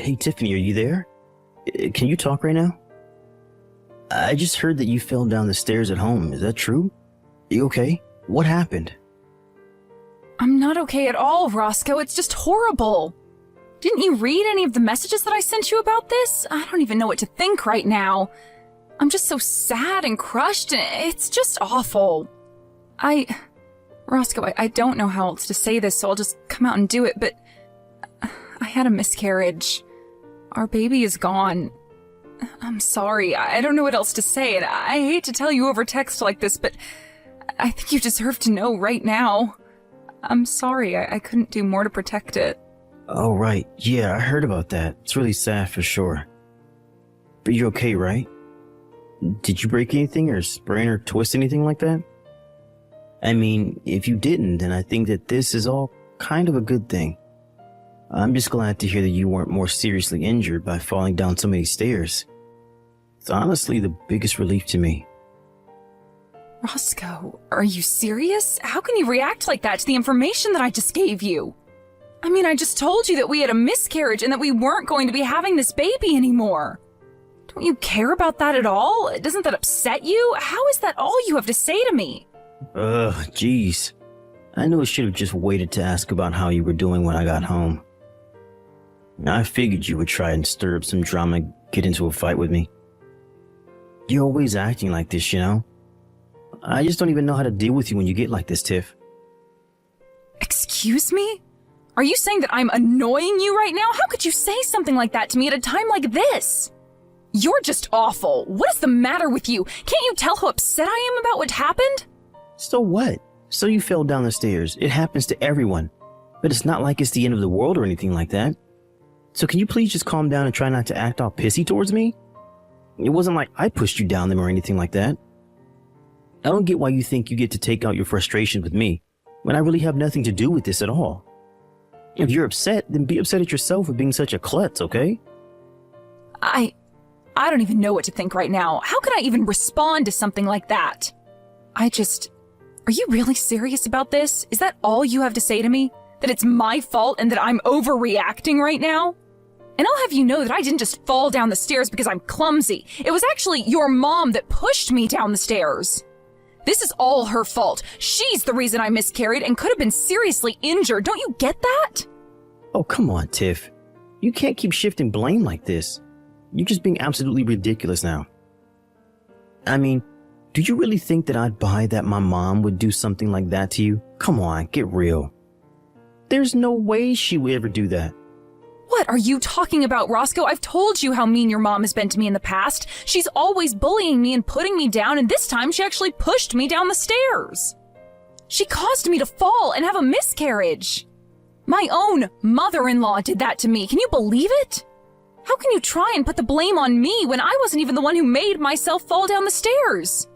Hey, Tiffany, are you there? Can you talk right now? I just heard that you fell down the stairs at home. Is that true? You okay? What happened? I'm not okay at all, Roscoe. It's just horrible. Didn't you read any of the messages that I sent you about this? I don't even know what to think right now. I'm just so sad and crushed, and it's just awful. Roscoe, I don't know how else to say this, so I'll just come out and do it, but I had a miscarriage. Our baby is gone. I'm sorry. I don't know what else to say, and I hate to tell you over text like this, but I think you deserve to know right now. I'm sorry. I couldn't do more to protect it. Oh, right. Yeah, I heard about that. It's really sad for sure. But you're okay, right? Did you break anything or sprain or twist anything like that? I mean, if you didn't, then I think that this is all kind of a good thing. I'm just glad to hear that you weren't more seriously injured by falling down so many stairs. It's honestly the biggest relief to me. Roscoe, are you serious? How can you react like that to the information that I just gave you? I mean, I just told you that we had a miscarriage and that we weren't going to be having this baby anymore. Don't you care about that at all? Doesn't that upset you? How is that all you have to say to me? Jeez. I knew I should have just waited to ask about how you were doing when I got home. I figured you would try and stir up some drama and get into a fight with me. You're always acting like this, you know? I just don't even know how to deal with you when you get like this, Tiff. Excuse me? Are you saying that I'm annoying you right now? How could you say something like that to me at a time like this? You're just awful. What is the matter with you? Can't you tell how upset I am about what happened? So what? So you fell down the stairs. It happens to everyone. But it's not like it's the end of the world or anything like that. So can you please just calm down and try not to act all pissy towards me? It wasn't like I pushed you down them or anything like that. I don't get why you think you get to take out your frustration with me when I really have nothing to do with this at all. If you're upset, then be upset at yourself for being such a klutz, okay? I don't even know what to think right now. How could I even respond to something like that? Are you really serious about this? Is that all you have to say to me? That it's my fault and that I'm overreacting right now? And I'll have you know that I didn't just fall down the stairs because I'm clumsy. It was actually your mom that pushed me down the stairs. This is all her fault. She's the reason I miscarried and could have been seriously injured. Don't you get that? Oh, come on, Tiff. You can't keep shifting blame like this. You're just being absolutely ridiculous now. I mean, do you really think that I'd buy that my mom would do something like that to you? Come on, get real. There's no way she would ever do that. What are you talking about, Roscoe? I've told you how mean your mom has been to me in the past. She's always bullying me and putting me down, and this time she actually pushed me down the stairs. She caused me to fall and have a miscarriage. My own mother-in-law did that to me. Can you believe it? How can you try and put the blame on me when I wasn't even the one who made myself fall down the stairs?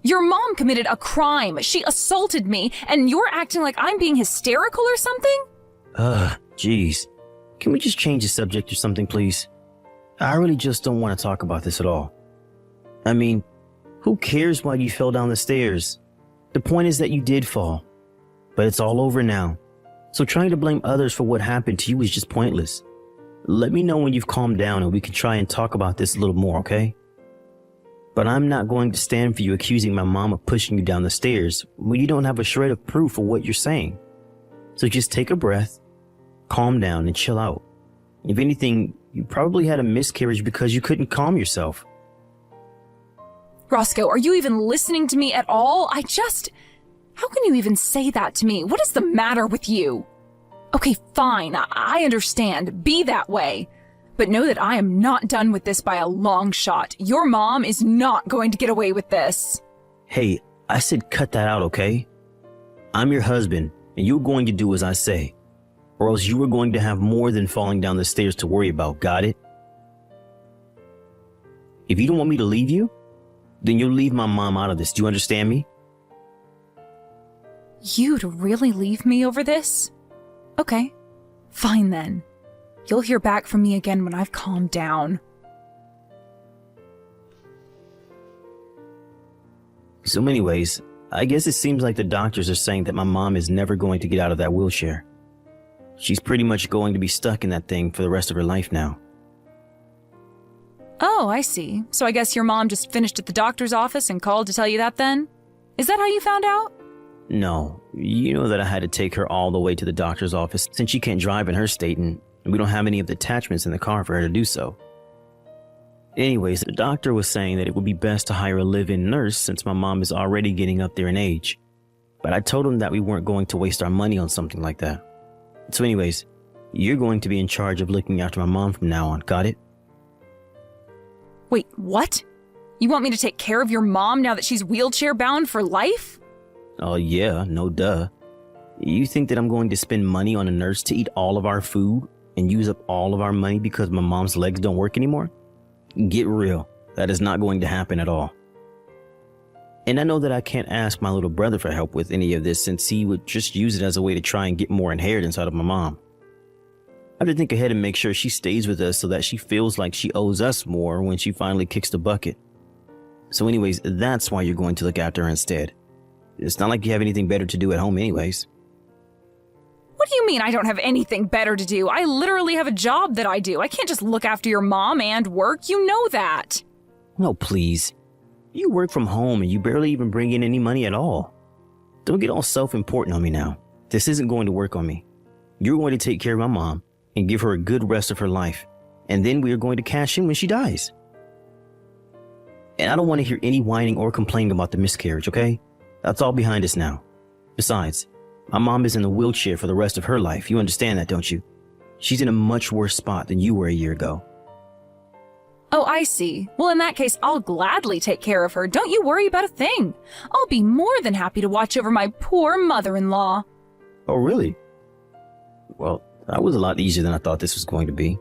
Your mom committed a crime. She assaulted me, and you're acting like I'm being hysterical or something? Jeez. Can we just change the subject or something, please? I really just don't want to talk about this at all. I mean, who cares why you fell down the stairs? The point is that you did fall. But it's all over now. So trying to blame others for what happened to you is just pointless. Let me know when you've calmed down and we can try and talk about this a little more, okay? But I'm not going to stand for you accusing my mom of pushing you down the stairs when you don't have a shred of proof for what you're saying. So just take a breath, calm down, and chill out. If anything, you probably had a miscarriage because you couldn't calm yourself. Roscoe, are you even listening to me at all? How can you even say that to me? What is the matter with you? Okay, fine, I understand. Be that way. But know that I am not done with this by a long shot. Your mom is not going to get away with this. Hey, I said cut that out, okay? I'm your husband, and you're going to do as I say. Or else you are going to have more than falling down the stairs to worry about, got it? If you don't want me to leave you, then you'll leave my mom out of this. Do you understand me? You'd really leave me over this? Okay, fine then. You'll hear back from me again when I've calmed down. So anyways, I guess it seems like the doctors are saying that my mom is never going to get out of that wheelchair. She's pretty much going to be stuck in that thing for the rest of her life now. Oh, I see. So I guess your mom just finished at the doctor's office and called to tell you that then? Is that how you found out? No, you know that I had to take her all the way to the doctor's office since she can't drive in her state and we don't have any of the attachments in the car for her to do so. Anyways, the doctor was saying that it would be best to hire a live-in nurse since my mom is already getting up there in age. But I told him that we weren't going to waste our money on something like that. So anyways, you're going to be in charge of looking after my mom from now on, got it? Wait, what? You want me to take care of your mom now that she's wheelchair-bound for life? Oh yeah, no duh. You think that I'm going to spend money on a nurse to eat all of our food and use up all of our money because my mom's legs don't work anymore? Get real. That is not going to happen at all. And I know that I can't ask my little brother for help with any of this since he would just use it as a way to try and get more inheritance out of my mom. I have to think ahead and make sure she stays with us so that she feels like she owes us more when she finally kicks the bucket. So anyways, that's why you're going to look after her instead. It's not like you have anything better to do at home anyways. What do you mean I don't have anything better to do? I literally have a job that I do. I can't just look after your mom and work. You know that. No, please. You work from home and you barely even bring in any money at all. Don't get all self-important on me now. This isn't going to work on me. You're going to take care of my mom and give her a good rest of her life. And then we are going to cash in when she dies. And I don't want to hear any whining or complaining about the miscarriage, okay? That's all behind us now. Besides, my mom is in a wheelchair for the rest of her life. You understand that, don't you? She's in a much worse spot than you were a year ago. Oh, I see. Well, in that case, I'll gladly take care of her. Don't you worry about a thing. I'll be more than happy to watch over my poor mother-in-law. Oh, really? Well, that was a lot easier than I thought this was going to be.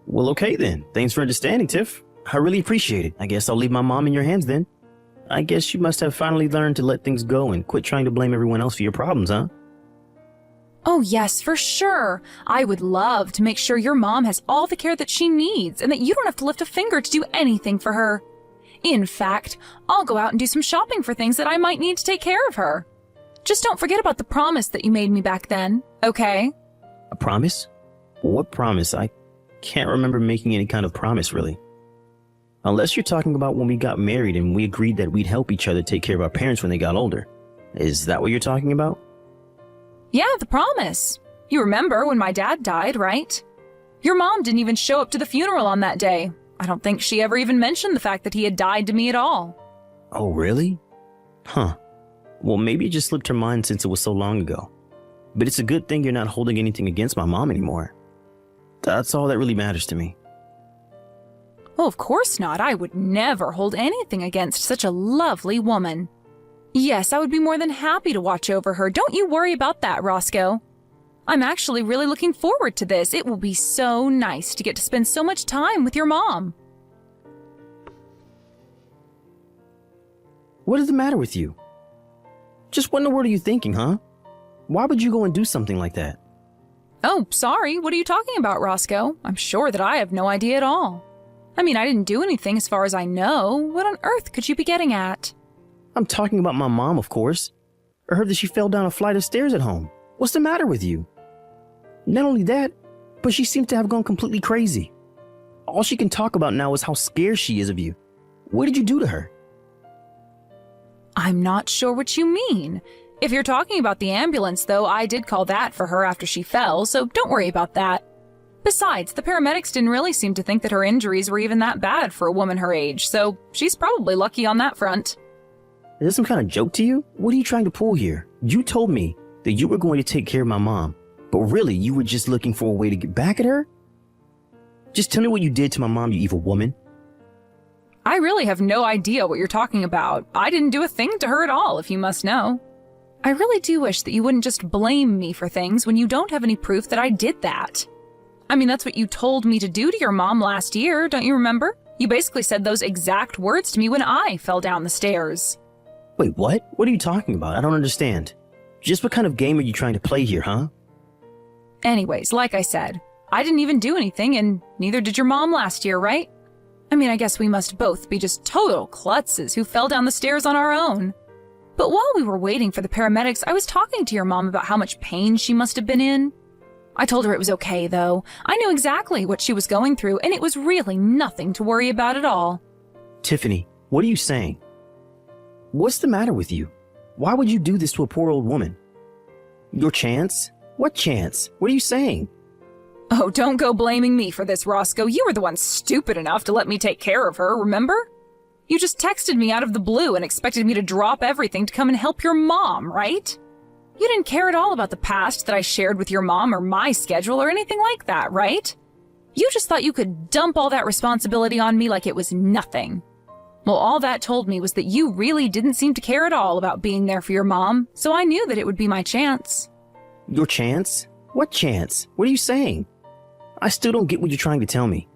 Well, okay then. Thanks for understanding, Tiff. I really appreciate it. I guess I'll leave my mom in your hands then. I guess you must have finally learned to let things go and quit trying to blame everyone else for your problems, huh? Oh, yes, for sure. I would love to make sure your mom has all the care that she needs and that you don't have to lift a finger to do anything for her. In fact, I'll go out and do some shopping for things that I might need to take care of her. Just don't forget about the promise that you made me back then, okay? A promise? What promise? I can't remember making any kind of promise, really. Unless you're talking about when we got married and we agreed that we'd help each other take care of our parents when they got older. Is that what you're talking about? Yeah, the promise. You remember when my dad died, right? Your mom didn't even show up to the funeral on that day. I don't think she ever even mentioned the fact that he had died to me at all. Oh, really? Huh. Well, maybe it just slipped her mind since it was so long ago. But it's a good thing you're not holding anything against my mom anymore. That's all that really matters to me. Well, of course not. I would never hold anything against such a lovely woman. Yes, I would be more than happy to watch over her. Don't you worry about that, Roscoe. I'm actually really looking forward to this. It will be so nice to get to spend so much time with your mom. What is the matter with you? Just what in the world are you thinking, huh? Why would you go and do something like that? Oh, sorry. What are you talking about, Roscoe? I'm sure that I have no idea at all. I mean, I didn't do anything as far as I know. What on earth could you be getting at? I'm talking about my mom, of course. I heard that she fell down a flight of stairs at home. What's the matter with you? Not only that, but she seems to have gone completely crazy. All she can talk about now is how scared she is of you. What did you do to her? I'm not sure what you mean. If you're talking about the ambulance, though, I did call that for her after she fell, so don't worry about that. Besides, the paramedics didn't really seem to think that her injuries were even that bad for a woman her age, so she's probably lucky on that front. Is this some kind of joke to you? What are you trying to pull here? You told me that you were going to take care of my mom, but really you were just looking for a way to get back at her? Just tell me what you did to my mom, you evil woman. I really have no idea what you're talking about. I didn't do a thing to her at all, if you must know. I really do wish that you wouldn't just blame me for things when you don't have any proof that I did that. I mean, that's what you told me to do to your mom last year, don't you remember? You basically said those exact words to me when I fell down the stairs. Wait, what? What are you talking about? I don't understand. Just what kind of game are you trying to play here, huh? Anyways, like I said, I didn't even do anything, and neither did your mom last year, right? I mean, I guess we must both be just total klutzes who fell down the stairs on our own. But while we were waiting for the paramedics, I was talking to your mom about how much pain she must have been in. I told her it was okay, though. I knew exactly what she was going through, and it was really nothing to worry about at all. Tiffany, what are you saying? What's the matter with you? Why would you do this to a poor old woman? Your chance? What chance? What are you saying? Oh, don't go blaming me for this, Roscoe. You were the one stupid enough to let me take care of her, remember? You just texted me out of the blue and expected me to drop everything to come and help your mom, right? You didn't care at all about the past that I shared with your mom or my schedule or anything like that, right? You just thought you could dump all that responsibility on me like it was nothing. Well, all that told me was that you really didn't seem to care at all about being there for your mom, so I knew that it would be my chance. Your chance? What chance? What are you saying? I still don't get what you're trying to tell me.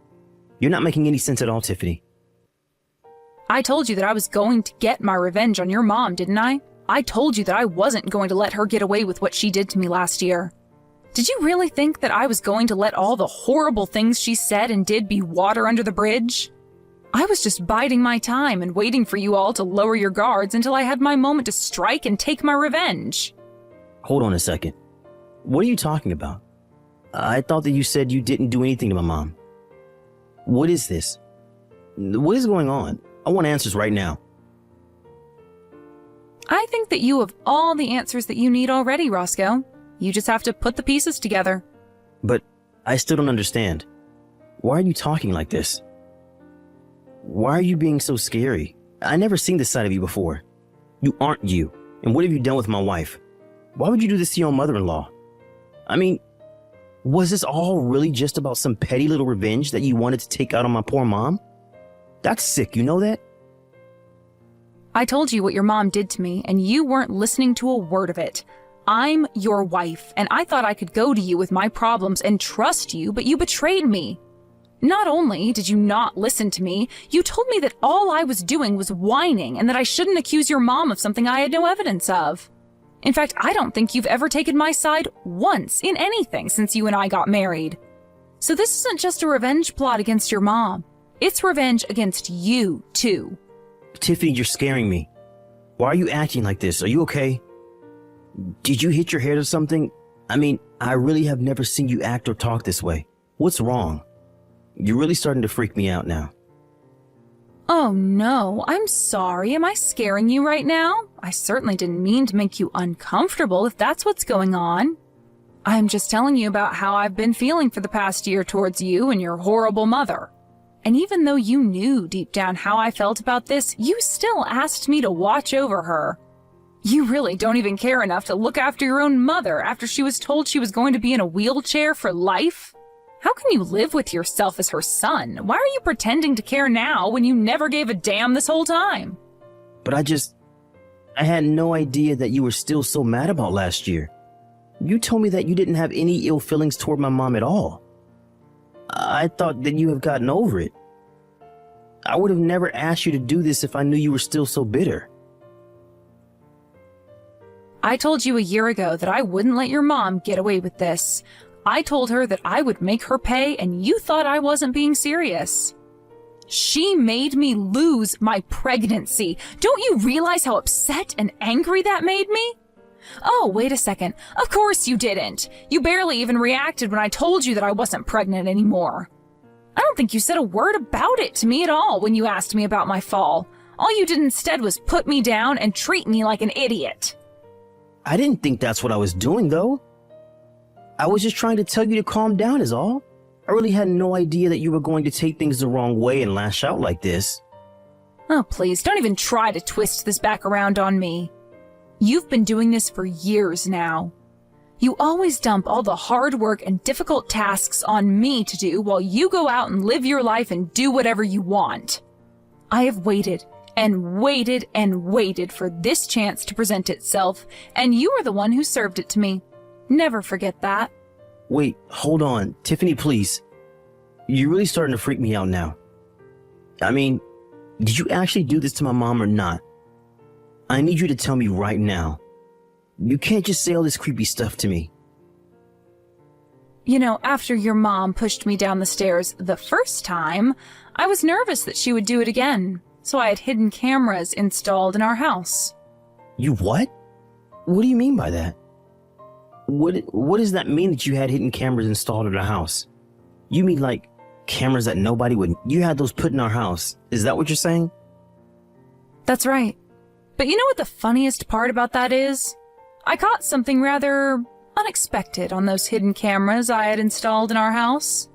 You're not making any sense at all, Tiffany. I told you that I was going to get my revenge on your mom, didn't I? I told you that I wasn't going to let her get away with what she did to me last year. Did you really think that I was going to let all the horrible things she said and did be water under the bridge? I was just biding my time and waiting for you all to lower your guards until I had my moment to strike and take my revenge. Hold on a second. What are you talking about? I thought that you said you didn't do anything to my mom. What is this? What is going on? I want answers right now. I think that you have all the answers that you need already, Roscoe. You just have to put the pieces together. But I still don't understand. Why are you talking like this? Why are you being so scary? I never seen this side of you before. You aren't you. And what have you done with my wife? Why would you do this to your mother-in-law? I mean, was this all really just about some petty little revenge that you wanted to take out on my poor mom? That's sick, you know that? I told you what your mom did to me, and you weren't listening to a word of it. I'm your wife, and I thought I could go to you with my problems and trust you, but you betrayed me. Not only did you not listen to me, you told me that all I was doing was whining and that I shouldn't accuse your mom of something I had no evidence of. In fact, I don't think you've ever taken my side once in anything since you and I got married. So this isn't just a revenge plot against your mom. It's revenge against you, too. Tiffany, you're scaring me. Why are you acting like this? Are you okay? Did you hit your head or something? I mean, I really have never seen you act or talk this way. What's wrong? You're really starting to freak me out now. Oh no, I'm sorry. Am I scaring you right now? I certainly didn't mean to make you uncomfortable if that's what's going on. I'm just telling you about how I've been feeling for the past year towards you and your horrible mother. And even though you knew deep down how I felt about this, you still asked me to watch over her. You really don't even care enough to look after your own mother after she was told she was going to be in a wheelchair for life? How can you live with yourself as her son? Why are you pretending to care now when you never gave a damn this whole time? But I had no idea that you were still so mad about last year. You told me that you didn't have any ill feelings toward my mom at all. I thought that you have gotten over it. I would have never asked you to do this if I knew you were still so bitter. I told you a year ago that I wouldn't let your mom get away with this. I told her that I would make her pay, and you thought I wasn't being serious. She made me lose my pregnancy. Don't you realize how upset and angry that made me? Oh, wait a second. Of course you didn't. You barely even reacted when I told you that I wasn't pregnant anymore. I don't think you said a word about it to me at all when you asked me about my fall. All you did instead was put me down and treat me like an idiot. I didn't think that's what I was doing, though. I was just trying to tell you to calm down is all. I really had no idea that you were going to take things the wrong way and lash out like this. Oh, please, don't even try to twist this back around on me. You've been doing this for years now. You always dump all the hard work and difficult tasks on me to do while you go out and live your life and do whatever you want. I have waited and waited and waited for this chance to present itself, and you are the one who served it to me. Never forget that. Wait, hold on. Tiffany, please. You're really starting to freak me out now. I mean, did you actually do this to my mom or not? I need you to tell me right now. You can't just say all this creepy stuff to me. You know, after your mom pushed me down the stairs the first time, I was nervous that she would do it again, so I had hidden cameras installed in our house. You what? What do you mean by that? What does that mean that you had hidden cameras installed in our house? You mean like cameras that nobody would... You had those put in our house. Is that what you're saying? That's right. But you know what the funniest part about that is? I caught something rather unexpected on those hidden cameras I had installed in our house.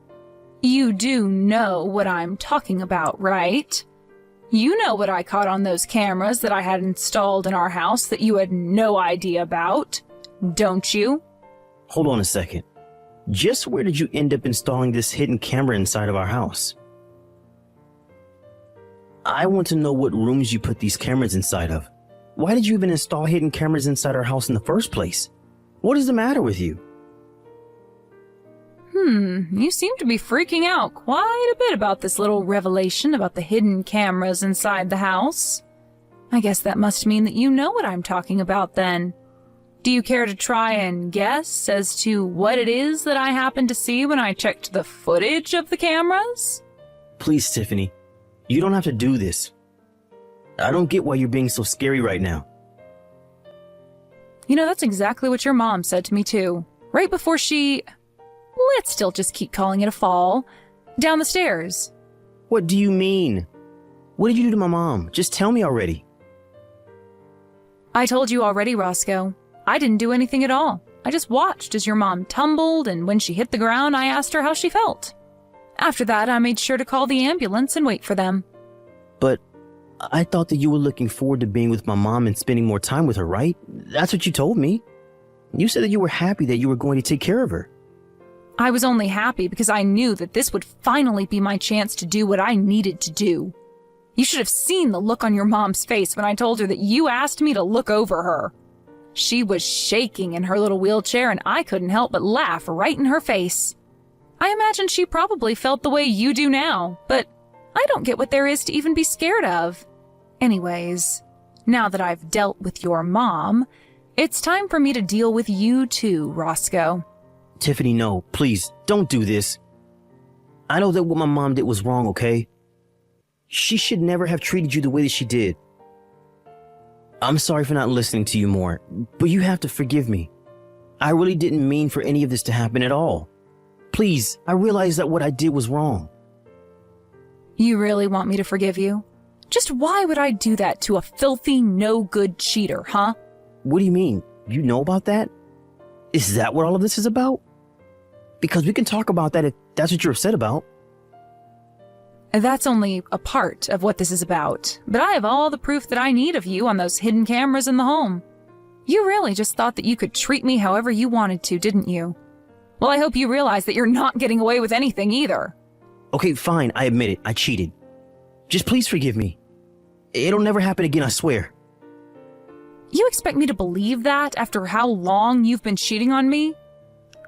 You do know what I'm talking about, right? You know what I caught on those cameras that I had installed in our house that you had no idea about, don't you? Hold on a second. Just where did you end up installing this hidden camera inside of our house? I want to know what rooms you put these cameras inside of. Why did you even install hidden cameras inside our house in the first place? What is the matter with you? You seem to be freaking out quite a bit about this little revelation about the hidden cameras inside the house. I guess that must mean that you know what I'm talking about then. Do you care to try and guess as to what it is that I happened to see when I checked the footage of the cameras? Please, Tiffany, you don't have to do this. I don't get why you're being so scary right now. You know, that's exactly what your mom said to me too. Right before she... Let's still just keep calling it a fall. Down the stairs. What do you mean? What did you do to my mom? Just tell me already. I told you already, Roscoe. I didn't do anything at all. I just watched as your mom tumbled, and when she hit the ground, I asked her how she felt. After that, I made sure to call the ambulance and wait for them. But I thought that you were looking forward to being with my mom and spending more time with her, right? That's what you told me. You said that you were happy that you were going to take care of her. I was only happy because I knew that this would finally be my chance to do what I needed to do. You should have seen the look on your mom's face when I told her that you asked me to look over her. She was shaking in her little wheelchair, and I couldn't help but laugh right in her face. I imagine she probably felt the way you do now, but I don't get what there is to even be scared of. Anyways, now that I've dealt with your mom, it's time for me to deal with you too, Roscoe. Tiffany, no, please, don't do this. I know that what my mom did was wrong, okay? She should never have treated you the way that she did. I'm sorry for not listening to you more, but you have to forgive me. I really didn't mean for any of this to happen at all. Please, I realize that what I did was wrong. You really want me to forgive you? Just why would I do that to a filthy, no-good cheater, huh? What do you mean? You know about that? Is that what all of this is about? Because we can talk about that if that's what you're upset about. That's only a part of what this is about, but I have all the proof that I need of you on those hidden cameras in the home. You really just thought that you could treat me however you wanted to, didn't you? Well, I hope you realize that you're not getting away with anything either. Okay, fine, I admit it, I cheated. Just please forgive me. It'll never happen again, I swear. You expect me to believe that after how long you've been cheating on me?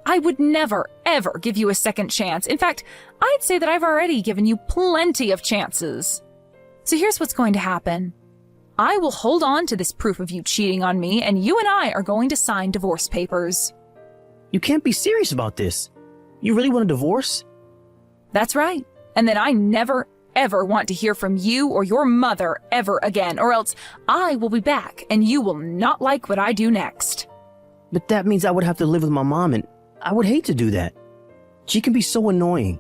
I would never, ever give you a second chance. In fact, I'd say that I've already given you plenty of chances. So here's what's going to happen. I will hold on to this proof of you cheating on me, and you and I are going to sign divorce papers. You can't be serious about this. You really want a divorce? That's right. And then I never, ever want to hear from you or your mother ever again, or else I will be back and you will not like what I do next. But that means I would have to live with my mom, and I would hate to do that. She can be so annoying.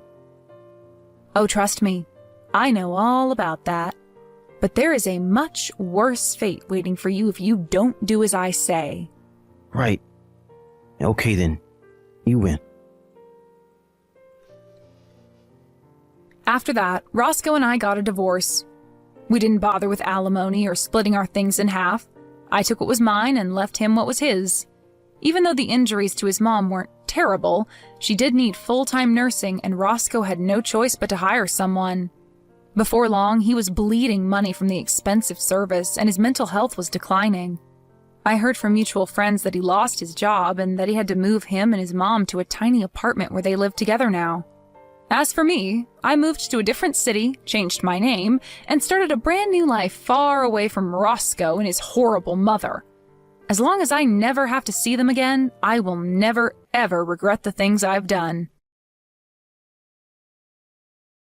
Oh, trust me, I know all about that. But there is a much worse fate waiting for you if you don't do as I say. Right. Okay then. You win. After that, Roscoe and I got a divorce. We didn't bother with alimony or splitting our things in half. I took what was mine and left him what was his. Even though the injuries to his mom weren't terrible, she did need full-time nursing, and Roscoe had no choice but to hire someone. Before long, he was bleeding money from the expensive service, and his mental health was declining. I heard from mutual friends that he lost his job and that he had to move him and his mom to a tiny apartment where they live together now. As for me, I moved to a different city, changed my name, and started a brand new life far away from Roscoe and his horrible mother. As long as I never have to see them again, I will never, ever regret the things I've done.